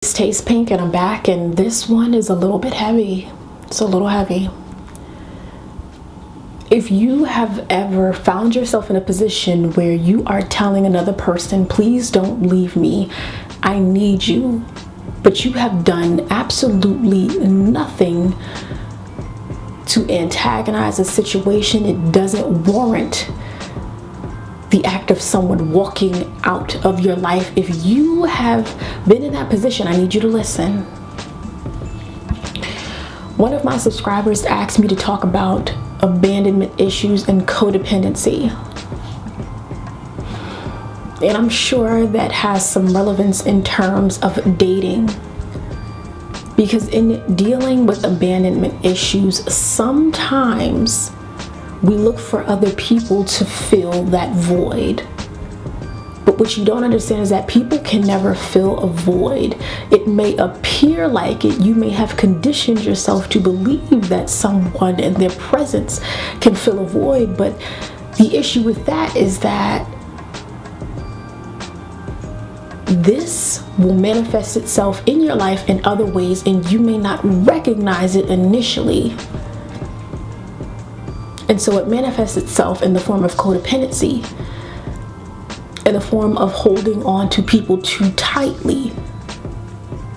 Taste Pink, and I'm back, and this one is a little bit heavy. It's a little heavy. If you have ever found yourself in a position where you are telling another person, please don't leave me, I need you, but you have done absolutely nothing to antagonize a situation, it doesn't warrant the act of someone walking out of your life. If you have been in that position, I need you to listen. One of my subscribers asked me to talk about abandonment issues and codependency. And I'm sure that has some relevance in terms of dating. Because in dealing with abandonment issues, sometimes we look for other people to fill that void. But what you don't understand is that people can never fill a void. It may appear like it. You may have conditioned yourself to believe that someone and their presence can fill a void. But the issue with that is that this will manifest itself in your life in other ways, and you may not recognize it initially. And so it manifests itself in the form of codependency, in the form of holding on to people too tightly,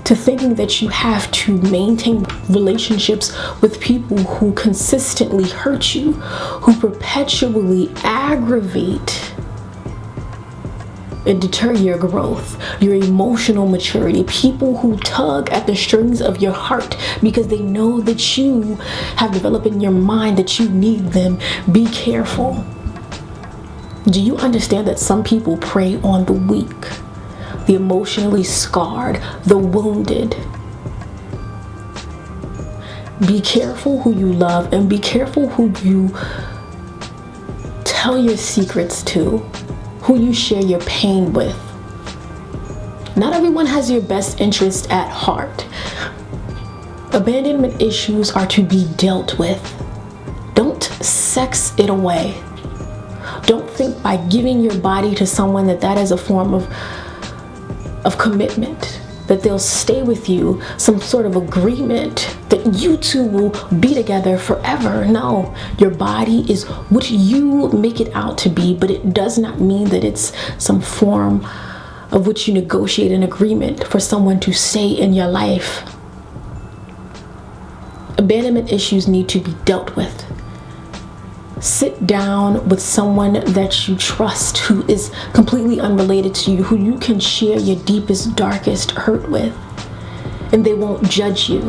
to thinking that you have to maintain relationships with people who consistently hurt you, who perpetually aggravate and deter your growth, your emotional maturity, people who tug at the strings of your heart because they know that you have developed in your mind that you need them. Be careful. Do you understand that some people prey on the weak, the emotionally scarred, the wounded? Be careful who you love, and be careful who you tell your secrets to, who you share your pain with. Not everyone has your best interest at heart. Abandonment issues are to be dealt with. Don't sex it away. Don't think by giving your body to someone that is a form of commitment, that they'll stay with you, some sort of agreement that you two will be together forever. No, your body is what you make it out to be, but it does not mean that it's some form of which you negotiate an agreement for someone to stay in your life. Abandonment issues need to be dealt with. Sit down with someone that you trust, who is completely unrelated to you, who you can share your deepest, darkest hurt with, and they won't judge you.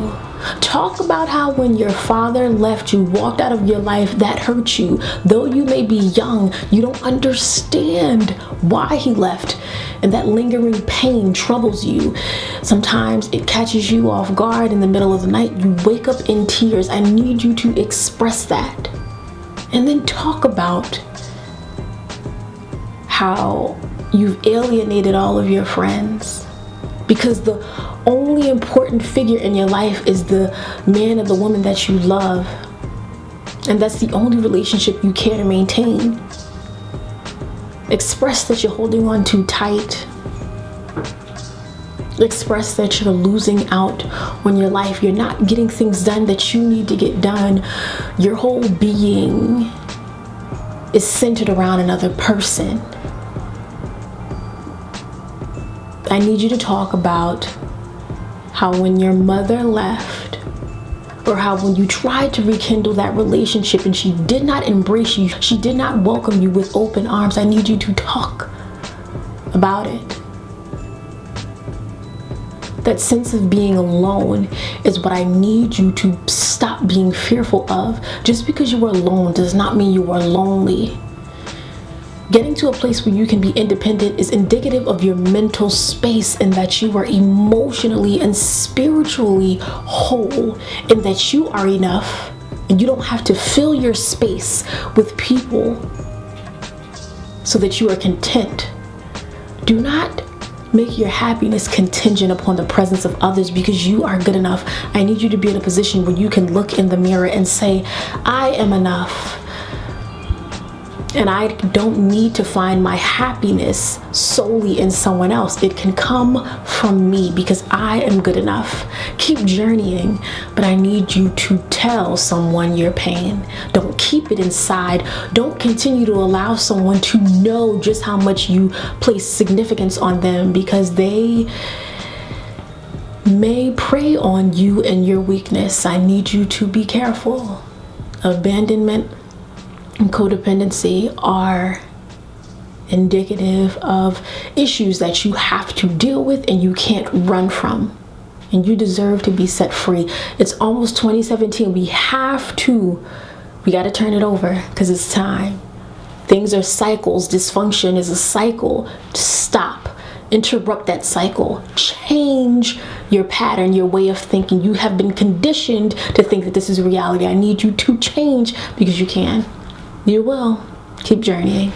Talk about how when your father left you, walked out of your life, that hurt you. Though you may be young, you don't understand why he left, and that lingering pain troubles you. Sometimes it catches you off guard in the middle of the night. You wake up in tears. I need you to express that. And then talk about how you've alienated all of your friends, because the only important figure in your life is the man or the woman that you love, and that's the only relationship you care to maintain. Express that you're holding on too tight. Express that you're losing out on your life. You're not getting things done that you need to get done. Your whole being is centered around another person. I need you to talk about how when your mother left, or how when you tried to rekindle that relationship and she did not embrace you, she did not welcome you with open arms. I need you to talk about it. That sense of being alone is what I need you to stop being fearful of. Just because you are alone does not mean you are lonely. Getting to a place where you can be independent is indicative of your mental space, and that you are emotionally and spiritually whole, and that you are enough, and you don't have to fill your space with people so that you are content. Do not make your happiness contingent upon the presence of others because you are good enough. I need you to be in a position where you can look in the mirror and say, I am enough. And I don't need to find my happiness solely in someone else. It can come from me because I am good enough. Keep journeying, but I need you to tell someone your pain. Don't keep it inside. Don't continue to allow someone to know just how much you place significance on them, because they may prey on you and your weakness. I need you to be careful. Abandonment and codependency are indicative of issues that you have to deal with and you can't run from. And you deserve to be set free. It's almost 2017. We got to turn it over because it's time. Things are cycles. Dysfunction is a cycle. Stop. Interrupt that cycle. Change your pattern, your way of thinking. You have been conditioned to think that this is reality. I need you to change because you can. You will. Keep journeying.